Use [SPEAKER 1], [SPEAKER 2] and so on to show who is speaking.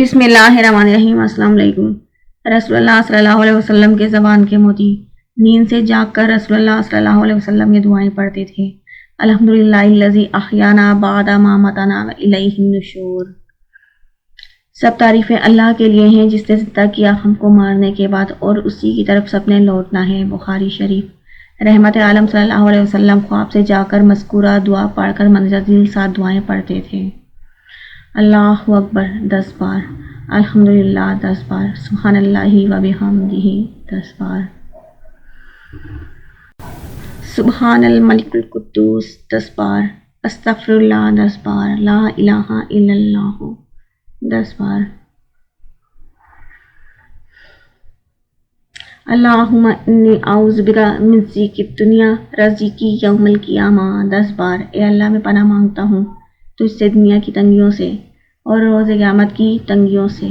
[SPEAKER 1] بسم اللہ الرحمن الرحیم۔ السلام علیکم۔ رسول اللہ صلی اللہ علیہ وسلم کے زبان کے موتی نیند سے جاگ کر رسول اللہ صلی اللہ علیہ وسلم یہ دعائیں پڑھتے تھے۔ الحمدللہ الذی احیانا بعد ما ماتنا والیہ النشور۔ سب تعریفیں اللہ کے لیے ہیں جس نے زندہ کیا ہم کو مارنے کے بعد اور اسی کی طرف سب نے لوٹنا ہے۔ بخاری شریف۔ رحمت عالم صلی اللہ علیہ وسلم خواب سے جا کر مذکورہ دعا پڑھ کر مندرجہ ساتھ دعائیں پڑھتے تھے۔ اللہ اکبر 10 بار، الحمدللہ 10 بار، سبحان اللہ و بحمدہ 10 بار، سبحان الملک القدوس 10 بار، استغفر اللہ 10 بار، لا الہ الا اللہ 10 بار، اللہم انی اعوذ بک من ضیق الدنیا رضیق یوم القیامہ 10 بار۔ اے اللہ میں پناہ مانگتا ہوں تجھ سے دنیا کی تنگیوں سے اور روز قیامت کی تنگیوں سے۔